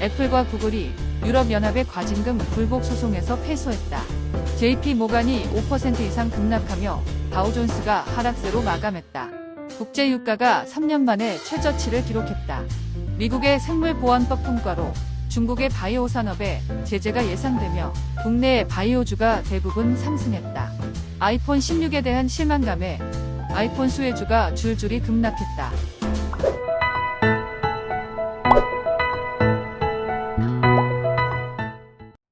애플과 구글이 유럽연합의 과징금 불복 소송에서 패소했다. JP모간이 5% 이상 급락하며 다우존스가 하락세로 마감했다. 국제유가가 3년 만에 최저치를 기록했다. 미국의 생물보안법 통과로 중국의 바이오 산업에 제재가 예상되며 국내 바이오주가 대부분 상승했다. 아이폰 16에 대한 실망감에 아이폰 수혜주가 줄줄이 급락했다.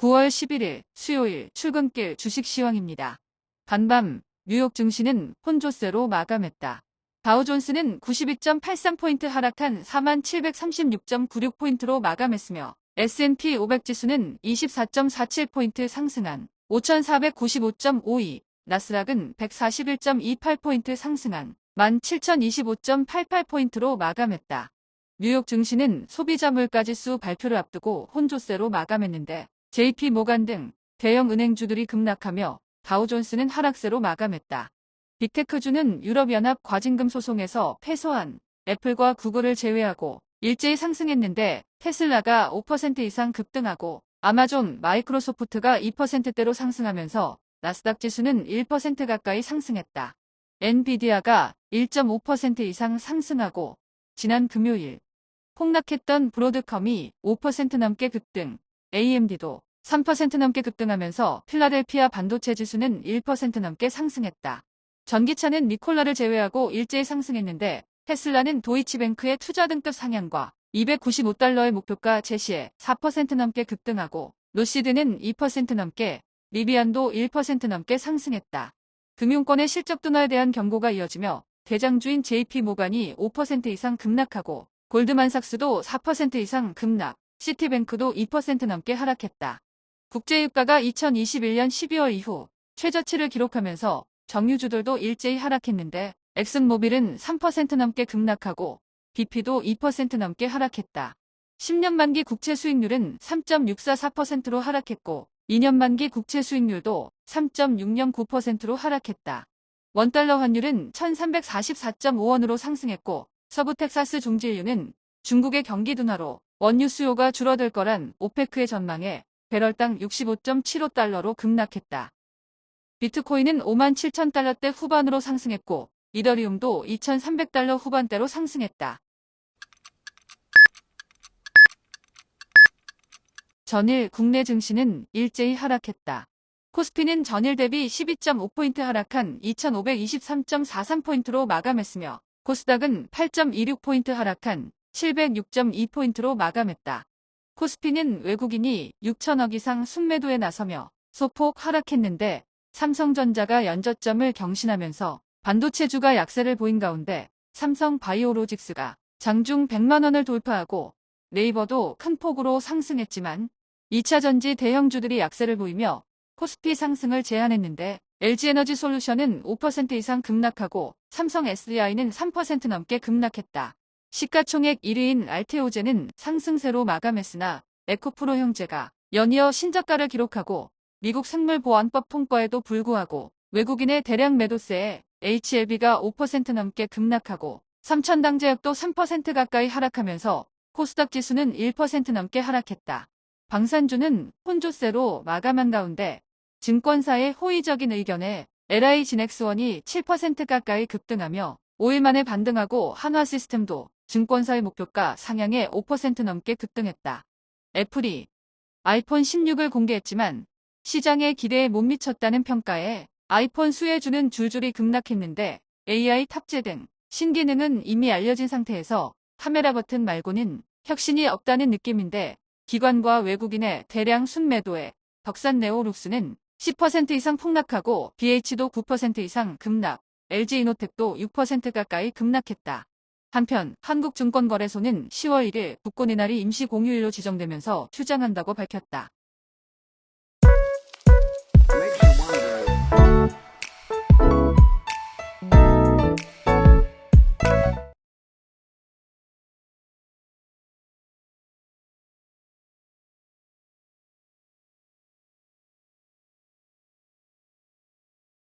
9월 11일 수요일 출근길 주식 시황입니다. 반밤 뉴욕 증시는 혼조세로 마감했다. 다우존스는 92.83포인트 하락한 4736.96포인트로 마감했으며 S&P 500 지수는 24.47포인트 상승한 5495.52, 나스닥은 141.28포인트 상승한 17,025.88포인트로 마감했다. 뉴욕 증시는 소비자 물가지수 발표를 앞두고 혼조세로 마감했는데 JP모간 등 대형 은행주들이 급락하며 다우존스는 하락세로 마감했다. 빅테크주는 유럽연합 과징금 소송에서 패소한 애플과 구글을 제외하고 일제히 상승했는데 테슬라가 5% 이상 급등하고 아마존, 마이크로소프트가 2%대로 상승하면서 나스닥 지수는 1% 가까이 상승했다. 엔비디아가 1.5% 이상 상승하고 지난 금요일 폭락했던 브로드컴이 5% 넘게 급등, AMD도 3% 넘게 급등하면서 필라델피아 반도체 지수는 1% 넘게 상승했다. 전기차는 니콜라를 제외하고 일제히 상승했는데 테슬라는 도이치뱅크의 투자 등급 상향과 $295의 목표가 제시에 4% 넘게 급등하고 노시드는 2% 넘게, 리비안도 1% 넘게 상승했다. 금융권의 실적 둔화에 대한 경고가 이어지며 대장주인 JP모간이 5% 이상 급락하고 골드만삭스도 4% 이상 급락, 시티뱅크도 2% 넘게 하락했다. 국제유가가 2021년 12월 이후 최저치를 기록하면서 정유주들도 일제히 하락했는데 엑슨모빌은 3% 넘게 급락하고 BP도 2% 넘게 하락했다. 10년 만기 국채 수익률은 3.644%로 하락했고 2년 만기 국채 수익률도 3.609%로 하락했다. 원달러 환율은 1344.5원으로 상승했고 서부 텍사스 종지유는 중국의 경기 둔화로 원유 수요가 줄어들 거란 오페크의 전망에 배럴당 65.75달러로 급락했다. 비트코인은 57,000달러대 후반으로 상승했고 이더리움도 2,300달러 후반대로 상승했다. 전일 국내 증시는 일제히 하락했다. 코스피는 전일 대비 12.5포인트 하락한 2,523.43포인트로 마감했으며 코스닥은 8.26포인트 하락한 706.2포인트로 마감했다. 코스피는 외국인이 6천억 이상 순매도에 나서며 소폭 하락했는데 삼성전자가 연저점을 경신하면서 반도체주가 약세를 보인 가운데 삼성바이오로직스가 장중 100만원을 돌파하고 네이버도 큰 폭으로 상승했지만 2차전지 대형주들이 약세를 보이며 코스피 상승을 제한했는데 LG에너지솔루션은 5% 이상 급락하고 삼성 SDI는 3% 넘게 급락했다. 시가총액 1위인 알테오제는 상승세로 마감했으나 에코프로 형제가 연이어 신저가를 기록하고 미국 생물보안법 통과에도 불구하고 외국인의 대량 매도세에 HLB가 5% 넘게 급락하고 삼천당제약도 3% 가까이 하락하면서 코스닥 지수는 1% 넘게 하락했다. 방산주는 혼조세로 마감한 가운데 증권사의 호의적인 의견에 LI진엑스원이 7% 가까이 급등하며 5일 만에 반등하고 한화시스템도 증권사의 목표가 상향에 5% 넘게 급등했다. 애플이 아이폰 16을 공개했지만 시장의 기대에 못 미쳤다는 평가에 아이폰 수혜주는 줄줄이 급락했는데 AI 탑재 등 신기능은 이미 알려진 상태에서 카메라 버튼 말고는 혁신이 없다는 느낌인데 기관과 외국인의 대량 순매도에 덕산네오룩스는 10% 이상 폭락하고 BH도 9% 이상 급락, LG이노텍도 6% 가까이 급락했다. 한편 한국증권거래소는 10월 1일 국고내날이 임시 공휴일로 지정되면서 휴장한다고 밝혔다.